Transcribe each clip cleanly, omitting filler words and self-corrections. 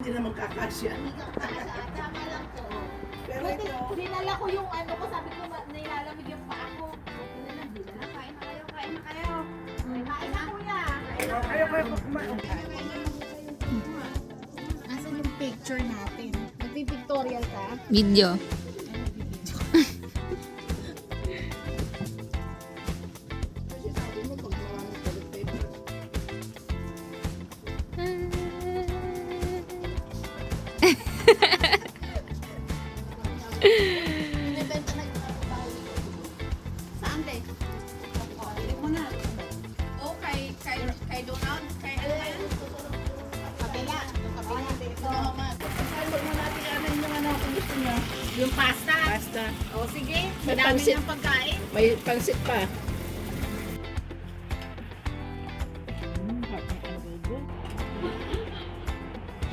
hindi naman kakasya. Tama lang po. Pero Buti, ito, dinala ko yung ano ko, sabi ko nilalamig yung paa ko. Buti na lang, dinala. Kain na kayo, kain na kayo. Kain na kuya. kayo kumain. Asan yung picture natin? Nagpipictorial ka? Video. Kasi sabi mo, pag marami toilet paper. Binibenta na yung saan te? Bili mo na. Oh, kay Donald? Kay ano ba yan? Kabila. Yung kabila. Ito naman. Ay, wag mo natin anin yung ano kung gusto niyo. Yung pasta. Basta. O sige, May madami pansit. ng pagkain. May pansit pa.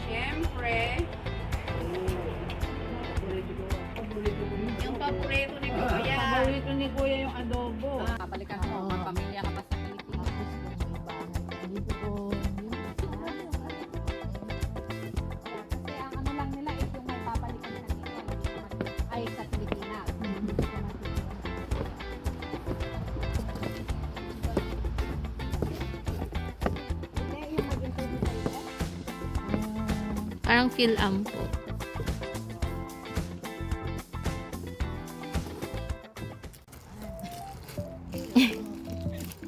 Siyempre, yung paborito ni Kuya. Paborito ni Kuya yung adobo. Kapalikan mo, magpamilya ka pa sa Pilipinas. Kasi ang ano lang nila is yung may babalikan sa ay sa Pilipinas. Parang feel-am po.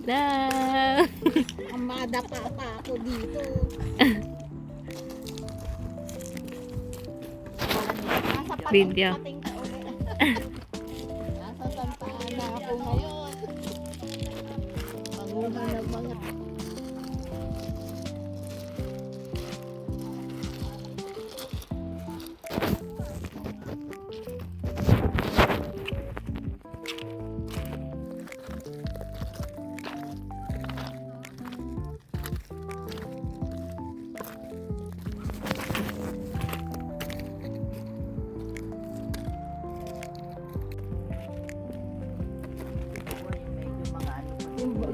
Da. Amada pa ako dito. Nasa Video. pating ka ulit. Nasa Santa Ana ako ngayon. Manguha ng mga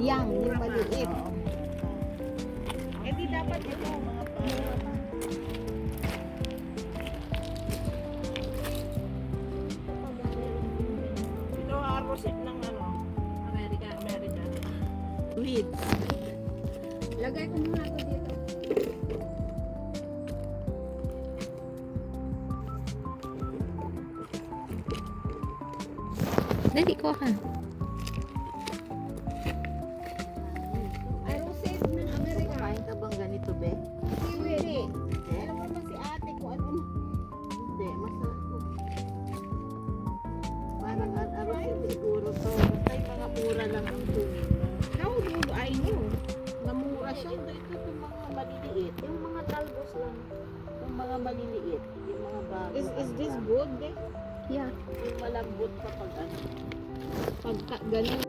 yung maliit. Eh di dapat ito. Mga ito arrosit ng ano. American. Sweet. Lagay ko muna ito dito. Dali ko ka. Arroset ng Amerika. Kain ka bang ganito, be? Kiwiri. Alam mo ba si ate ko ano? Hindi, masarap. Parang arrosit siguro to. Basta yung mga mura lang ang tumin mo. How do I know? Namura siya. Ito yung mga maliliit. Yung mga talbos lang. Yung mga maliliit. Yung mga bago. Is this good? Eh? Yeah. Yung malambot kapag ano. Pagka ganun.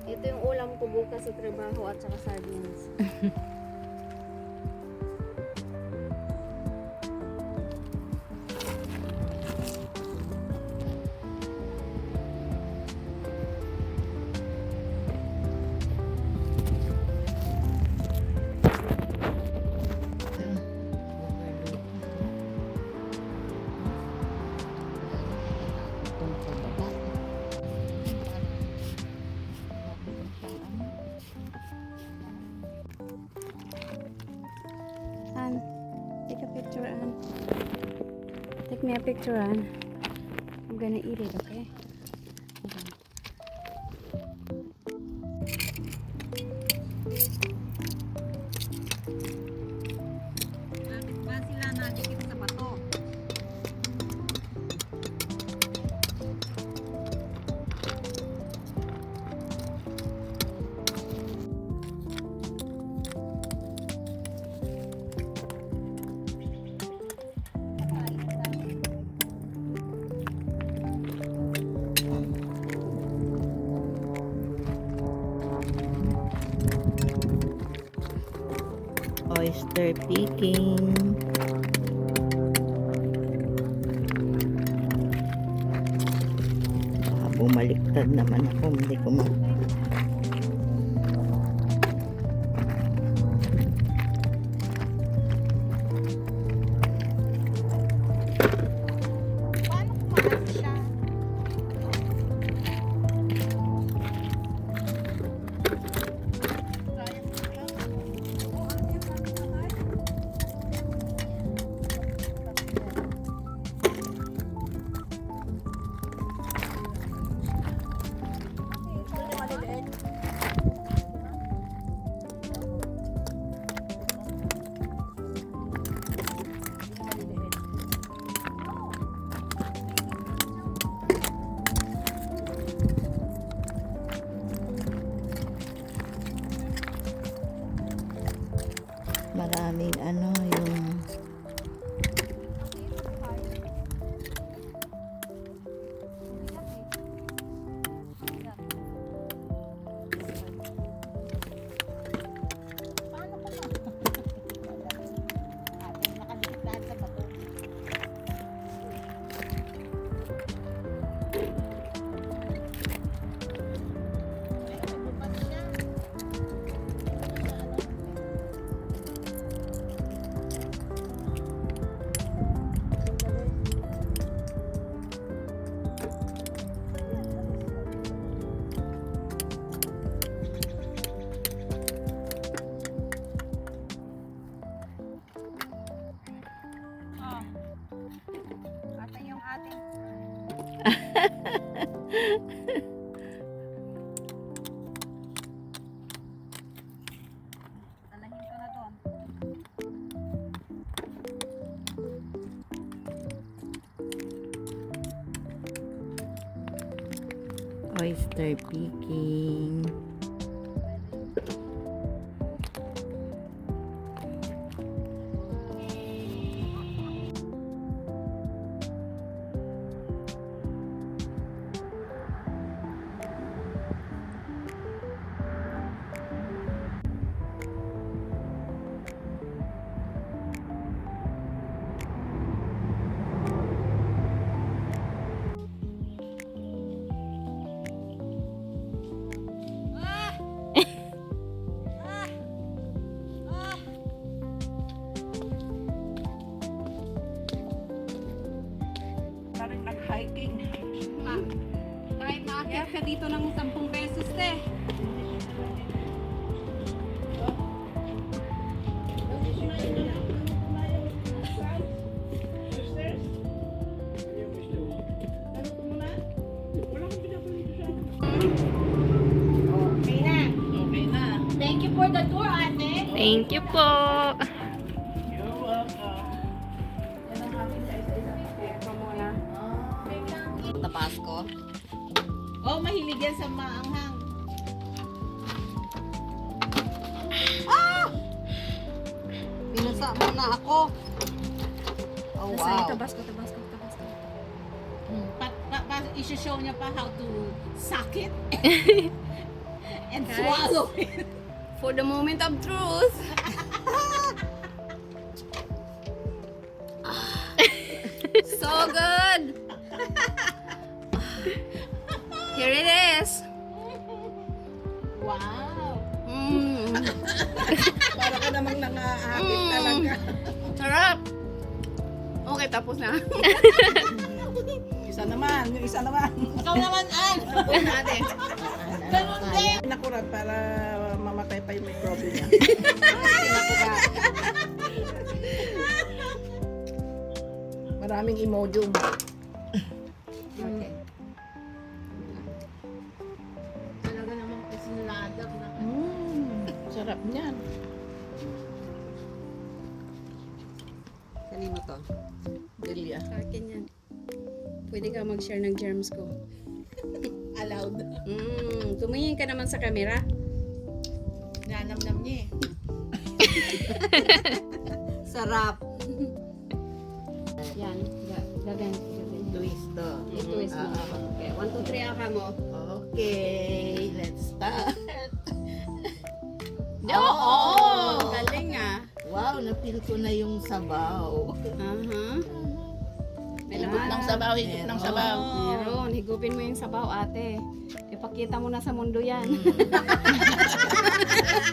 Ito yung ulam ko bukas sa trabaho at saka sardines. Ann, take a picture, Ann. Take me a picture, Ann. I'm gonna eat it, okay? Bakit ba sila nadikit sa bato? Oyster picking. Bumaliktad naman ako. Hindi ko aming ano, yung Paano ko na? Ate, nakadikit lahat sa bato. Pero bukas siya. Ate yung ating. Alahin ko na doon. oyster picking. Parang nag-hiking. Kahit maakyat ka dito ng 10 pesos eh. Okay na. Okay na. Thank you for the tour, ate. Thank you po. You're welcome. Ito muna. Tabasco. Oh, mahilig yan sa maanghang. Binasa mo na ako. Oh, wow. Tabasco. I-show niya pa how to suck it and Guys. swallow it. For the moment of truth. So good. Here it is. Wow. Para ka namang nangaakit Mm. talaga. Sarap. Okay, tapos na. Isa naman, yung isa naman. Ikaw naman, Ann. Tapos natin. Ganun din. Nakurat para mamatay pa yung microbe niya. Maraming Imodium. Okay. Talaga namang sinuladag na. Sarap niyan. Kanino to? Delia. Sa akin yan. Pwede ka mag-share ng germs ko. Allowed. Tumingin ka naman sa camera. Nanamnam niya eh. Sarap. Yan. Gagan. Twist to. I-twist mo. Okay. 1, 2, 3 aka mo. Okay, let's start. Oo! Galing ah. Wow, napil ko na yung sabaw. May Higop ng sabaw, higop ng sabaw. Meron. Higupin mo yung sabaw, ate. Ipakita mo na sa mundo yan.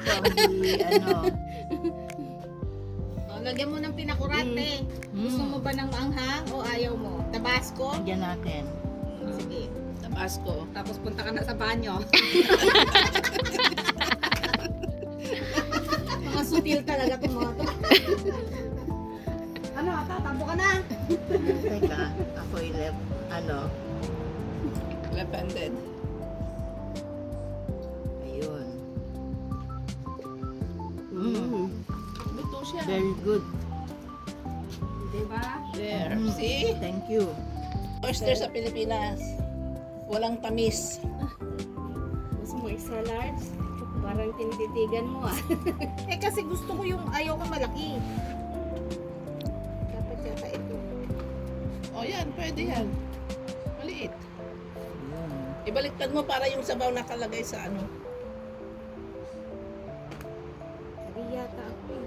Probably, ano. Oh, lagyan mo ng pinakurate. Gusto mo ba ng maanghang o ayaw mo? Tabasco? Diyan natin. Sige. Tabasco. Tapos punta ka na sa banyo. Mga sutil talaga itong mga to. Ano, tatambo ka na. Teka, ako'y left, ano, Left-handed. ayun. Luto siya. Very good. Diba? There. See? Thank you. Oyster sa Pilipinas. Walang tamis. Gusto mo extra large? Parang tinititigan mo ah. Eh kasi gusto ko yung ayaw ko malaki. Dapat yata ito. O yan, pwede yan. Maliit. Yun. Ibaliktad mo para yung sabaw nakalagay sa ano. Hindi yata ako eh.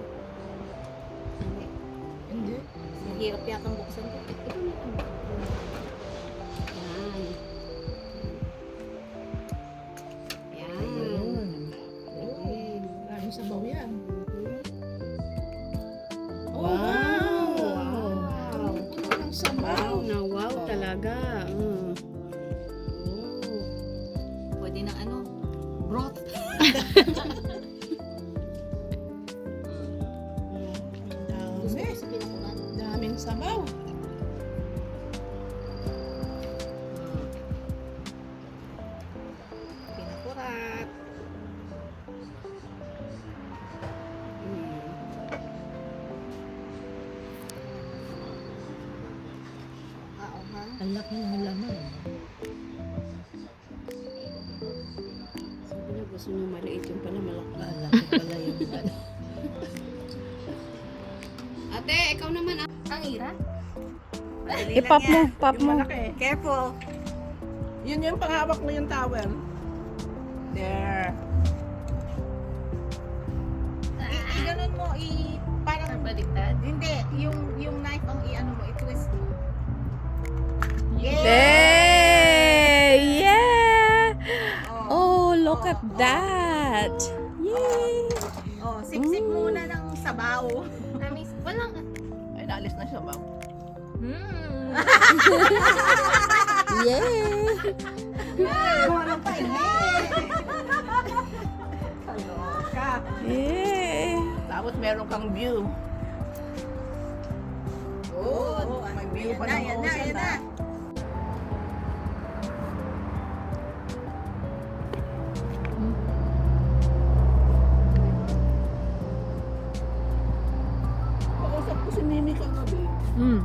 Hindi. Hindi. Mahirap yatang buksan ko. Ito na lang. Yan. Yan. Ayun. Maraming sabaw yan. Oh, Wow. wow! Puno ng sabaw. Wow na wow talaga. Mm. Pwede na ano? Broth. Dami. Daming sabaw. Pinakurat. Oo ha? Ang laki ng laman. Sabi niya gusto niya maliit yung pala malaki. Ang laki pala yung ano. Ate, ikaw naman. Ang ira. I-pop mo, pop Yung mo. malaki. Careful. Yun yung panghawak mo yung towel. There. I-ganon mo, parang Baliktad. hindi, yung knife ang i-ano mo, i-twist mo. Hey! Yeah! Oh. Oh, look at that! Yay! Oh, sip-sip muna ng sabaw. Namis, walang. Ay, naalis na siya ba? Yay! Walang pa Kaloka. Yay! Tapos meron kang view. Oh, may view pa ng yan na, ocean, yan na. ah. Kausap ko si Mimi kagabi. Mm.